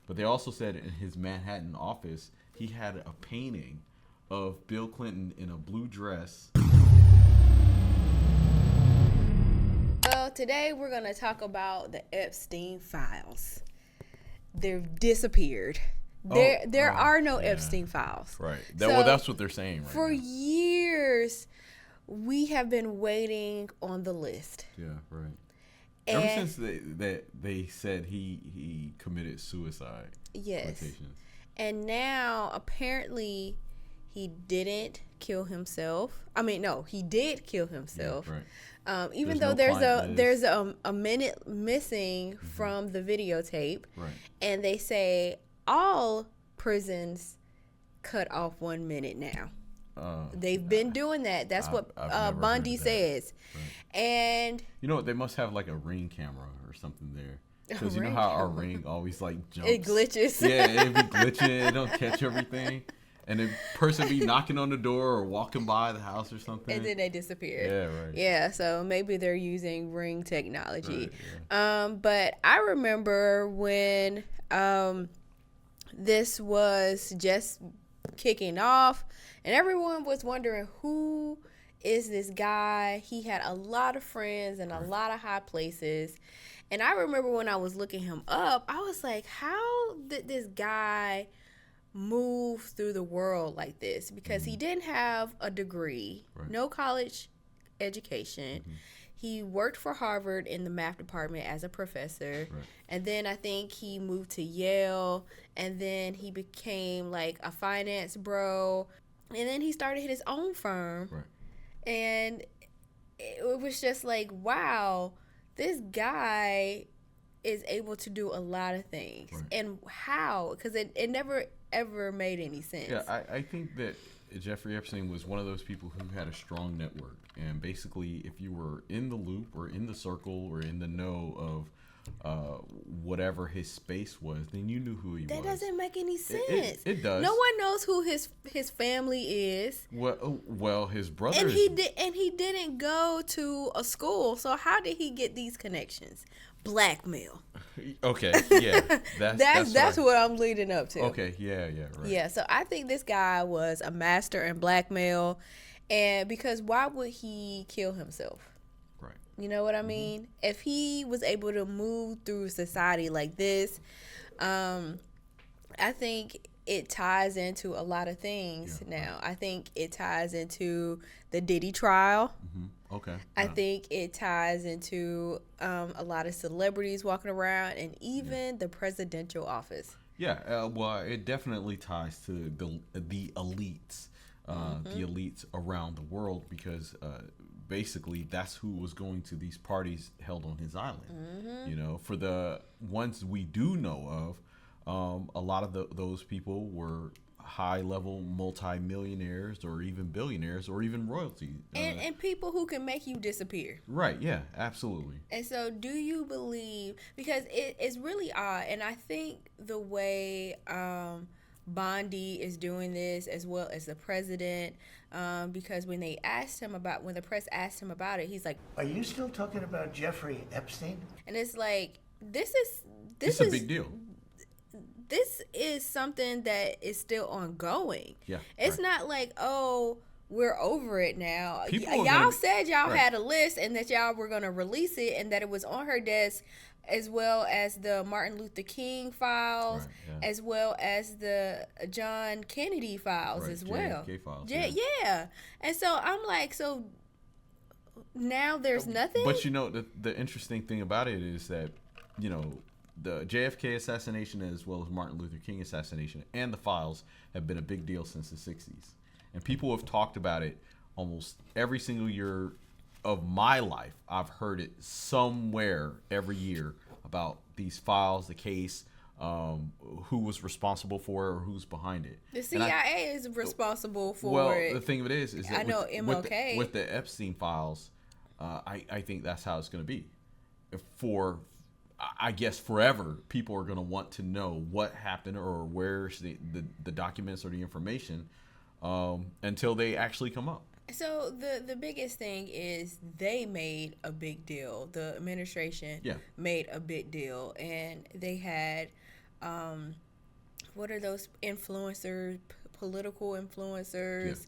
But they also said in his Manhattan office, he had a painting of Bill Clinton in a blue dress. Well, today we're going to talk about the Epstein files. They've disappeared. There are no Epstein files. Right. That's what they're saying right for now. years, we have been waiting on the list. Yeah, right. Ever since they said he committed suicide. Yes. Quotations. And now, apparently, he didn't kill himself. I mean, no, he did kill himself. Yeah, right. Even though there's a minute missing from the videotape. Right. And they say all prisons cut off 1 minute now. They've been doing that. That's what Bundy says. Right. And you know what? They must have like a Ring camera or something there. Because you know how our Ring always like jumps. It glitches. Yeah, it be glitching. It don't catch everything. And the person be knocking on the door or walking by the house or something. And then they disappear. Yeah, right. Yeah, so maybe they're using Ring technology. Right, yeah. But I remember when this was just kicking off and everyone was wondering, who is this guy? He had a lot of friends and a lot of high places. And I remember when I was looking him up, I was like, how did this guy move through the world like this? Because he didn't have a degree, no college education. He worked for Harvard in the math department as a professor. Right. And then I think he moved to Yale. And then he became like a finance bro. And then he started his own firm. Right. And it was just like, wow, this guy is able to do a lot of things. Right. And how? Because it never ever made any sense. Yeah, I think that Jeffrey Epstein was one of those people who had a strong network. And basically, if you were in the loop or in the circle or in the know of whatever his space was, then you knew who he was. That doesn't make any sense. It does. No one knows who his family is. Well, his brother. And he didn't go to a school. So how did he get these connections? Blackmail. Okay, yeah, that's what I'm leading up to. Okay, yeah, right. Yeah, so I think this guy was a master in blackmail, and because why would he kill himself? Right. You know what I mean? If he was able to move through society like this, I think it ties into a lot of things now. I think it ties into the Diddy trial. Okay. I think it ties into a lot of celebrities walking around and even the presidential office. Yeah, well, it definitely ties to the elites, the elites around the world, because basically that's who was going to these parties held on his island. You know, for the ones we do know of, a lot of those people were high-level multi-millionaires or even billionaires or even royalty. And people who can make you disappear. Right, yeah, absolutely. And so do you believe, because it's really odd, and I think the way Bondi is doing this as well as the president, because when the press asked him about it, he's like, "Are you still talking about Jeffrey Epstein?" And it's like, this is a big deal. This is something that is still ongoing. Yeah, it's not like, oh, we're over it now. Y'all said y'all had a list and that y'all were going to release it and that it was on her desk, as well as the Martin Luther King files, as well as the John Kennedy files as well. JFK files. Yeah. And so I'm like, so now there's nothing? But you know, the interesting thing about it is that, you know, the JFK assassination as well as Martin Luther King assassination and the files have been a big deal since the 60s. And people have talked about it almost every single year of my life. I've heard it somewhere every year about these files, the case, who was responsible for it or who's behind it. The CIA is responsible for it. Well, the thing of it is that I know MLK. With the Epstein files, I think that's how it's going to be. I guess forever, people are going to want to know what happened or where's the documents or the information until they actually come up. So the biggest thing is they made a big deal. The administration made a big deal, and they had what are those influencers, political influencers,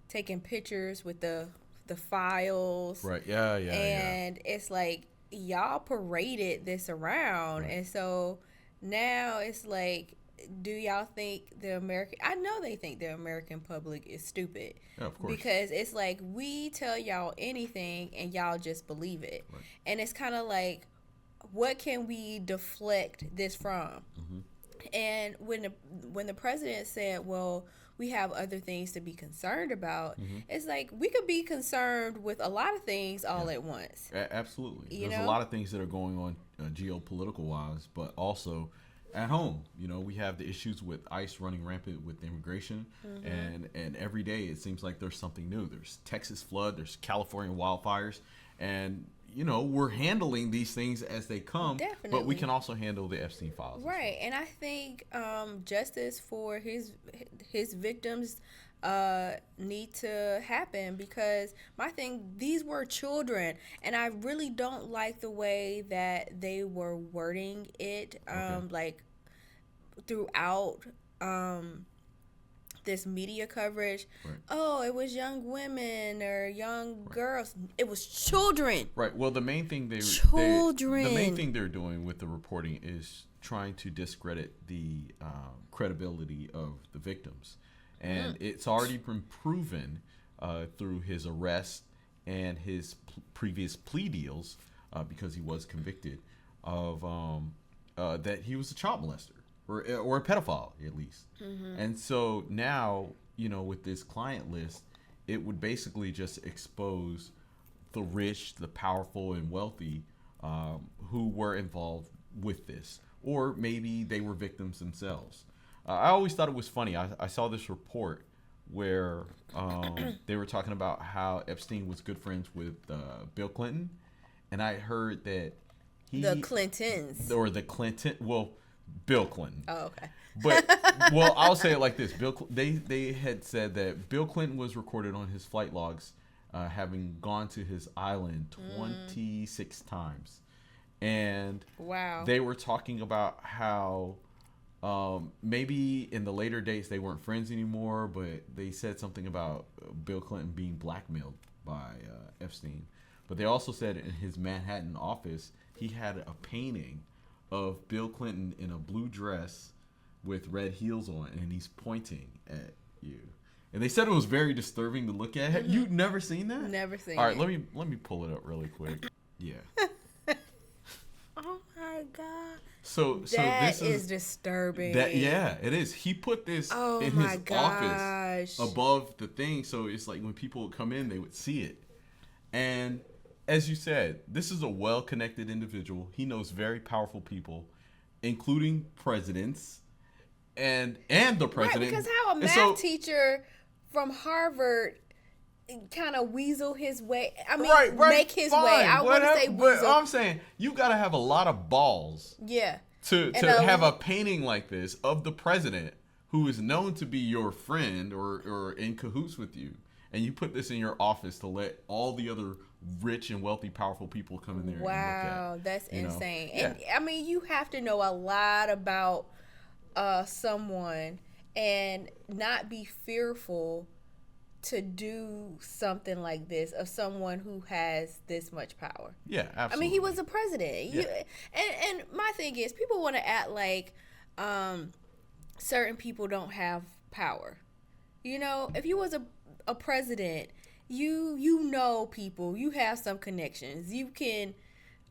taking pictures with the files. Right. Yeah. And it's like, y'all paraded this around. Right. And so now it's like, do y'all think I know they think the American public is stupid. Yeah, of course. Because it's like, we tell y'all anything and y'all just believe it. Right. And it's kind of like, what can we deflect this from? Mm-hmm. And when the president said, well, we have other things to be concerned about, it's like, we could be concerned with a lot of things all at once. Absolutely. You There's know? a lot of things that are going on geopolitical wise, but also at home. You know, we have the issues with ICE running rampant with immigration, and every day it seems like there's something new. There's Texas flood, there's California wildfires, and you know, we're handling these things as they come. Definitely. But we can also handle the Epstein files. Right. And I think justice for his victims need to happen, because my thing, these were children, and I really don't like the way that they were wording it, like throughout this media coverage. Right. Oh, it was young women or young girls. It was children. Right. Well, the main thing the main thing they're doing with the reporting is trying to discredit the credibility of the victims, and it's already been proven through his arrest and his previous plea deals, because he was convicted of that he was a child molester. Or a pedophile, at least. And so now, you know, with this client list, it would basically just expose the rich, the powerful, and wealthy who were involved with this. Or maybe they were victims themselves. I always thought it was funny. I saw this report where they were talking about how Epstein was good friends with Bill Clinton. And I heard that The Clintons. Bill Clinton. Oh, okay. But well, I'll say it like this: they had said that Bill Clinton was recorded on his flight logs, having gone to his island 26 times, and wow, they were talking about how maybe in the later dates they weren't friends anymore, but they said something about Bill Clinton being blackmailed by Epstein. But they also said in his Manhattan office he had a painting of Bill Clinton in a blue dress with red heels on, and he's pointing at you. And they said it was very disturbing to look at. You've never seen that? Never seen All right, it. let me pull it up really quick. Yeah. Oh my God. So that this is disturbing. It is. He put this in his office above the thing, so it's like when people would come in, they would see it. And as you said, this is a well-connected individual. He knows very powerful people, including presidents and the president. Right, because how a math teacher from Harvard kind of weasel his way. I mean, make his way. I want to say weasel. But I'm saying you got to have a lot of balls. Yeah. To have a painting like this of the president who is known to be your friend or in cahoots with you, and you put this in your office to let all the other rich and wealthy, powerful people come in there. Wow, and look at, that's insane. Yeah. And I mean, you have to know a lot about someone and not be fearful to do something like this of someone who has this much power. Yeah, absolutely. I mean, he was a president. Yeah. And my thing is, people want to act like certain people don't have power. You know, if you was a president, you know people, you have some connections. You can.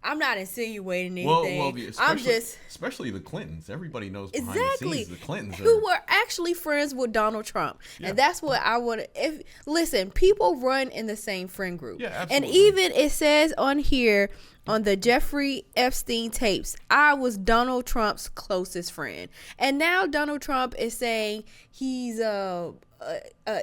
I'm not insinuating anything. I'm just especially the Clintons. Everybody knows behind the scenes the Clintons who were actually friends with Donald Trump, and that's what I want. If listen, people run in the same friend group, absolutely. And even it says on here on the Jeffrey Epstein tapes, I was Donald Trump's closest friend, and now Donald Trump is saying he's a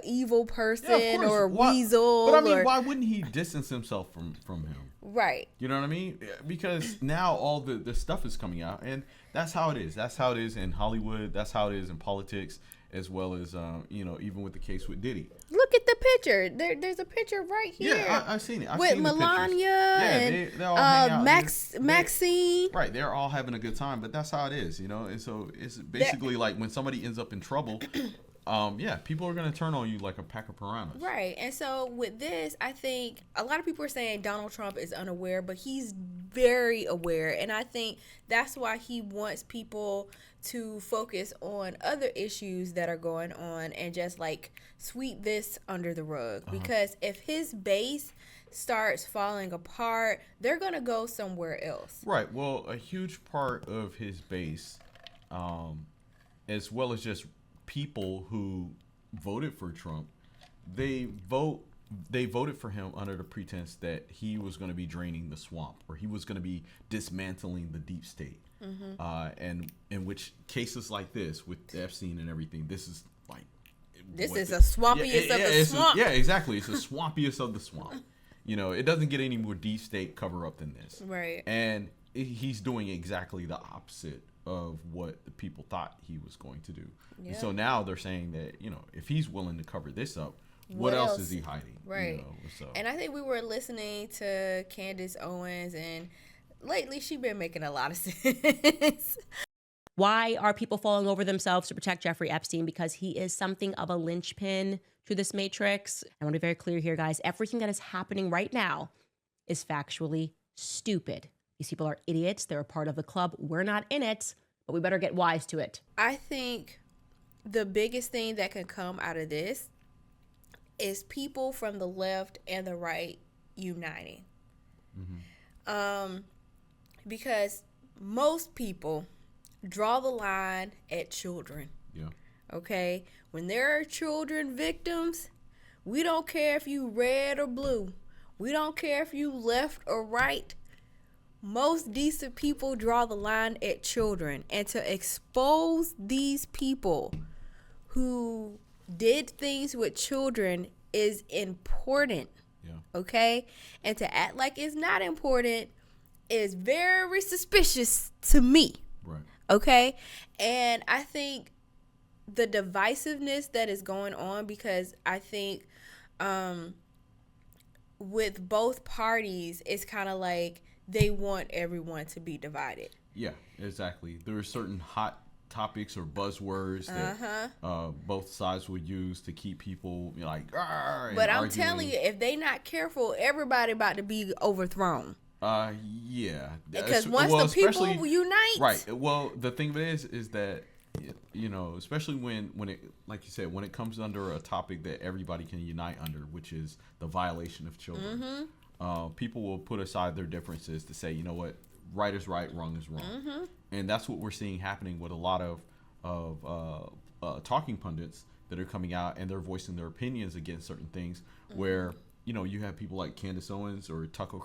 evil person or a weasel. But I mean, why wouldn't he distance himself from him? Right. You know what I mean? Because now all the stuff is coming out, and that's how it is. That's how it is in Hollywood. That's how it is in politics, as well as even with the case with Diddy. Look at the picture. There's a picture right here. Yeah, I've seen it. I've with seen Melania and they all hang out. Maxine. Right, they're all having a good time, but that's how it is, you know. And so it's basically like when somebody ends up in trouble, people are gonna turn on you like a pack of piranhas. Right, and so with this, I think a lot of people are saying Donald Trump is unaware, but he's very aware, and I think that's why he wants people to focus on other issues that are going on and just like sweep this under the rug. Because if his base starts falling apart, they're gonna go somewhere else. Right. Well, a huge part of his base, as well as just people who voted for Trump, they voted for him under the pretense that he was going to be draining the swamp, or he was going to be dismantling the deep state. And in which cases like this with Epstein and everything, this is like is the swampiest of the swamp. Yeah, exactly. It's the swampiest of the swamp. You know, it doesn't get any more deep state cover up than this. Right. And he's doing exactly the opposite of what the people thought he was going to do. Yeah. And so now they're saying that, you know, if he's willing to cover this up, what else is he hiding? Right. You know, so. And I think we were listening to Candace Owens, and lately she's been making a lot of sense. Why are people falling over themselves to protect Jeffrey Epstein? Because he is something of a linchpin to this matrix. I want to be very clear here, guys. Everything that is happening right now is factually stupid. These people are idiots. They're a part of the club. We're not in it, but we better get wise to it. I think the biggest thing that can come out of this is people from the left and the right uniting. Because most people draw the line at children. Yeah. Okay? When there are children victims, we don't care if you red or blue. We don't care if you left or right. Most decent people draw the line at children. And to expose these people who did things with children is important. Yeah. Okay? And to act like it's not important is very suspicious to me. Right. Okay? And I think the divisiveness that is going on, because I think with both parties, it's kind of like they want everyone to be divided. Yeah, exactly. There are certain hot topics or buzzwords that both sides would use to keep people, you know, like, but I'm telling you, if they not careful, everybody about to be overthrown. Yeah. Because once the people unite. Right. Well, the thing of it is that, you know, especially when it, like you said, when it comes under a topic that everybody can unite under, which is the violation of children, people will put aside their differences to say, you know what, right is right, wrong is wrong. And that's what we're seeing happening with a lot of talking pundits that are coming out and they're voicing their opinions against certain things where, you know, you have people like Candace Owens or Tucker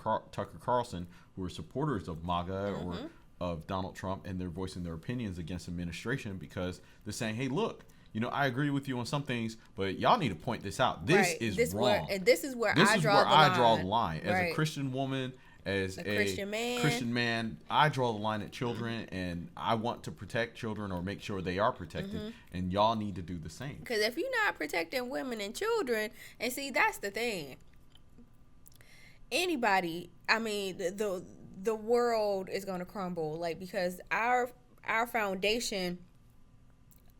Carlson who are supporters of MAGA or of Donald Trump, and they're voicing their opinions against administration because they're saying, hey, look, you know, I agree with you on some things, but y'all need to point this out. This is wrong. And this is where I draw the line. As a Christian woman, as a Christian man, I draw the line at children, and I want to protect children or make sure they are protected, and y'all need to do the same. Because if you're not protecting women and children, and see, that's the thing. Anybody, I mean, the world is going to crumble, like, because our foundation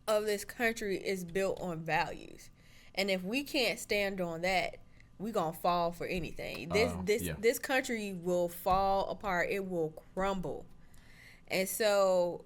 of this country is built on values, and if we can't stand on that, we're gonna fall for anything. This country will fall apart. It will crumble. And so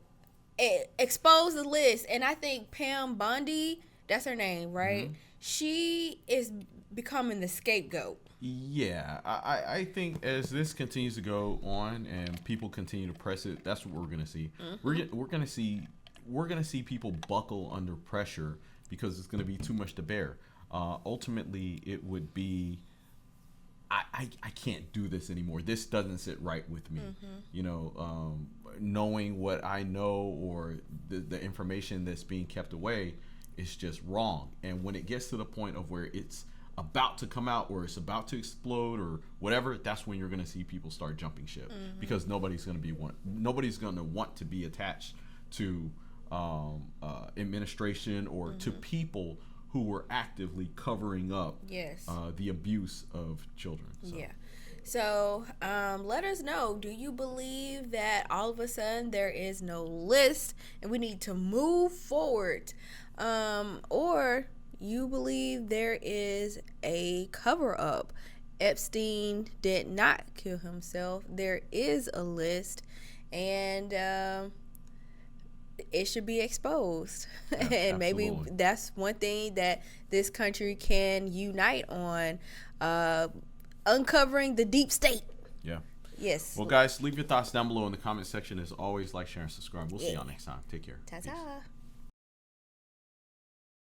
expose the list. And I think Pam Bondi, that's her name, right? She is becoming the scapegoat. Yeah, I think as this continues to go on and people continue to press it, that's what we're gonna see. We're gonna see people buckle under pressure because it's gonna be too much to bear. Ultimately, it would be, I can't do this anymore. This doesn't sit right with me. You know, knowing what I know or the information that's being kept away is just wrong. And when it gets to the point of where it's about to come out or it's about to explode or whatever, that's when you're going to see people start jumping ship because nobody's going to want to be attached to administration or to people who were actively covering up Yes. the abuse of children. So. Yeah. So let us know, do you believe that all of a sudden there is no list and we need to move forward? Or you believe there is a cover-up? Epstein did not kill himself. There is a list, and it should be exposed. And maybe absolutely. that's one thing that this country can unite on, uncovering the deep state. Yeah. Yes. Well, guys, leave your thoughts down below in the comment section. As always, like, share, and subscribe. We'll see y'all next time. Take care. Ta-ta. Peace.